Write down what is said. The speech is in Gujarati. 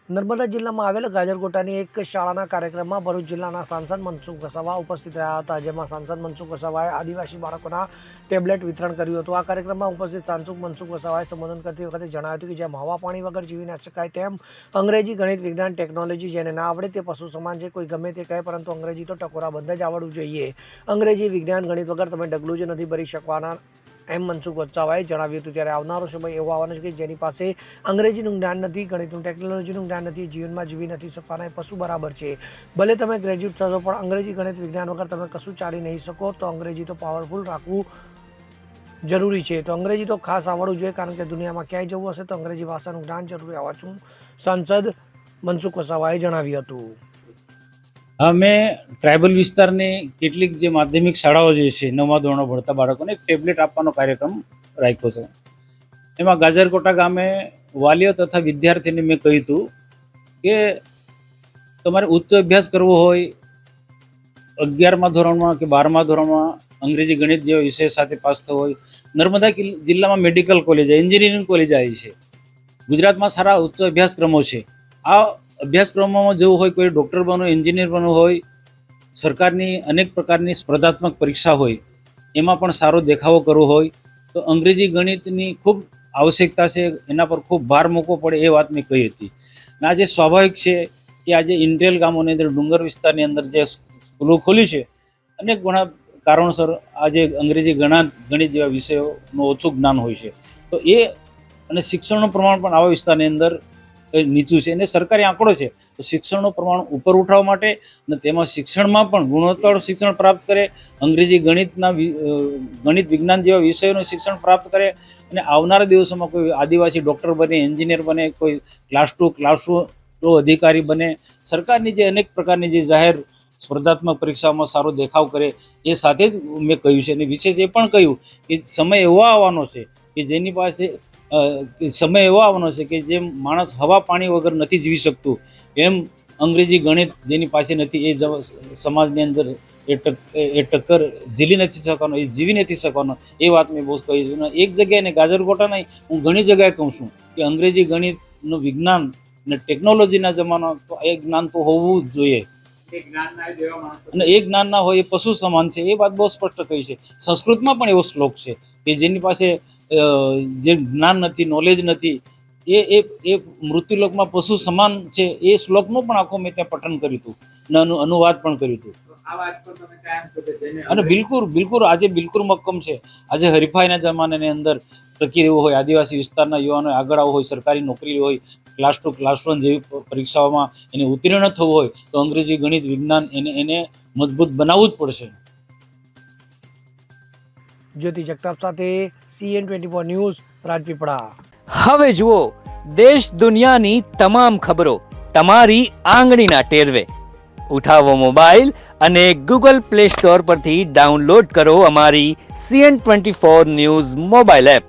નર્મદા જિલ્લામાં આવેલા ગાજરગોટાની એક શાળાના કાર્યક્રમમાં ભરૂચ જિલ્લાના સાંસદ મનસુખ વસાવા ઉપસ્થિત રહ્યા હતા, જેમાં સાંસદ મનસુખ વસાવાએ આદિવાસી બાળકોના ટેબ્લેટ વિતરણ કર્યું હતું। આ કાર્યક્રમમાં ઉપસ્થિત સાંસદ મનસુખ વસાવાએ સંબોધન કરતી વખતે જણાવ્યું હતું કે જેમ હવા પાણી વગર જીવી ન શકાય, તેમ અંગ્રેજી, ગણિત, વિજ્ઞાન, ટેકનોલોજી જેને ના આવડે તે પશુ સમાન છે। કોઈ ગમે તે કહે, પરંતુ અંગ્રેજી તો ટકોરા બંધ જ આવડવું જોઈએ। અંગ્રેજી, વિજ્ઞાન, ગણિત વગર તમે ડગલું જ નથી ભરી શકવાના, એમ મનસુખ વસાવાએ જણાવ્યું હતું। ત્યારે આવનારો સમય એવો આવવાનો છે કે જેની પાસે અંગ્રેજીનું જ્ઞાન નથી, ગણિતનું, ટેકનોલોજીનું જ્ઞાન નથી, જીવનમાં જીવી નથી શકવાના, એ પશુ બરાબર છે। ભલે તમે ગ્રેજ્યુએટ થશો, પણ અંગ્રેજી, ગણિત, વિજ્ઞાન વગર તમે કશું ચાલી નહીં શકો। તો અંગ્રેજી તો પાવરફુલ રાખવું જરૂરી છે। તો અંગ્રેજી તો ખાસ આવડવું જોઈએ, કારણ કે દુનિયામાં ક્યાંય જવું હશે તો અંગ્રેજી ભાષાનું જ્ઞાન જરૂરી આવવાનું સાંસદ મનસુખ વસાવાએ જણાવ્યું હતું। હા, મેં ટ્રાઇબલ વિસ્તારની કેટલીક જે માધ્યમિક શાળાઓ જે છે, 9મા ધોરણો ભણતા બાળકોને એક ટેબ્લેટ આપવાનો કાર્યક્રમ રાખ્યો છે। એમાં ગાજરકોટા ગામે વાલીઓ તથા વિદ્યાર્થીને મેં કહ્યું હતું કે તમારે ઉચ્ચ અભ્યાસ કરવો હોય, 11મા ધોરણમાં કે 12મા ધોરણમાં અંગ્રેજી, ગણિત જેવા વિષય સાથે પાસ થવો હોય, નર્મદા જિલ્લામાં મેડિકલ કોલેજ, એન્જિનિયરિંગ કોલેજ આવી છે, ગુજરાતમાં સારા ઉચ્ચ અભ્યાસક્રમો છે। આ અભ્યાસક્રમોમાં જવું હોય, કોઈ ડૉક્ટર બનવું, એન્જિનિયર બનવું હોય, સરકારની અનેક પ્રકારની સ્પર્ધાત્મક પરીક્ષા હોય, એમાં પણ સારો દેખાવો કરવો હોય તો અંગ્રેજી, ગણિતની ખૂબ આવશ્યકતા છે, એના પર ખૂબ ભાર મૂકવો પડે, એ વાત મેં કહી હતી। અને આજે સ્વાભાવિક છે કે આજે ઇન્ટેલ ગામોની અંદર, ડુંગર વિસ્તારની અંદર જે સ્કૂલો ખોલી છે, અનેક ઘણા કારણોસર આજે અંગ્રેજી, ગણિત જેવા વિષયોનું ઓછું જ્ઞાન હોય છે, તો એ અને શિક્ષણનું પ્રમાણ પણ આવા વિસ્તારની અંદર નીચું છે, અને સરકારી આંકડો છે તો શિક્ષણનું પ્રમાણ ઉપર ઉઠાવવા માટે અને તેમાં શિક્ષણમાં પણ ગુણોત્તર શિક્ષણ પ્રાપ્ત કરે, અંગ્રેજી, ગણિત, વિજ્ઞાન જેવા વિષયોનું શિક્ષણ પ્રાપ્ત કરે, અને આવનારા દિવસોમાં કોઈ આદિવાસી ડૉક્ટર બને, એન્જિનિયર બને, કોઈ ક્લાસ 2 અધિકારી બને, સરકારની જે અનેક પ્રકારની જે જાહેર સ્પર્ધાત્મક પરીક્ષામાં સારો દેખાવ કરે, એ સાથે જ મેં કહ્યું છે। અને વિશેષ એ પણ કહ્યું કે સમય એવો આવવાનો છે કે જેની પાસે સમય એવો આવવાનો છે કે જેમ માણસ હવા પાણી વગર નથી જીવી શકતું, એમ અંગ્રેજી, ગણિત જેની પાસે નથી, એ સમાજની અંદર એ ટક્કર ઝીલી નથી શકવાનો, એ જીવી નથી શકવાનો, એ વાત મેં બહુ કહી છે। એક જગ્યાએ ને ગાજરકોટા નહીં, હું ઘણી જગ્યાએ કહું છું કે અંગ્રેજી, ગણિતનું, વિજ્ઞાન અને ટેકનોલોજીના જમાનો તો એ જ્ઞાન તો હોવું જ જોઈએ, અને એ જ્ઞાન ના હોય એ પશુ સમાન છે, એ વાત બહુ સ્પષ્ટ કહી છે। સંસ્કૃતમાં પણ એવો શ્લોક છે કે જેની પાસે જે જ્ઞાન નથી, નોલેજ નથી, એ મૃત્યુલોકમાં પશુ સમાન છે। એ શ્લોકનું પણ આખું મેં ત્યાં પઠન કર્યું હતું અને અનુવાદ પણ કર્યું હતું। અને બિલકુલ આજે બિલકુલ મક્કમ છે। આજે હરીફાઈના જમાનાની અંદર ટકી રહેવું હોય, આદિવાસી વિસ્તારના યુવાનો આગળ આવવું હોય, સરકારી નોકરી હોય, ક્લાસ 2, ક્લાસ 1 જેવી પરીક્ષાઓમાં એને ઉત્તીર્ણ થવું હોય તો અંગ્રેજી, ગણિત, વિજ્ઞાન એને મજબૂત બનાવવું જ પડશે। જ્યોતિ જગતાપ સાથે CN24 ન્યૂઝ, રાજપીપળા। હવે જુઓ દેશ દુનિયાની તમામ ખબરો તમારી આંગળીના ટેરવે। ઉઠાવો મોબાઈલ અને ગૂગલ પ્લે સ્ટોર પરથી ડાઉનલોડ કરો અમારી CN24 ન્યૂઝ મોબાઈલ એપ।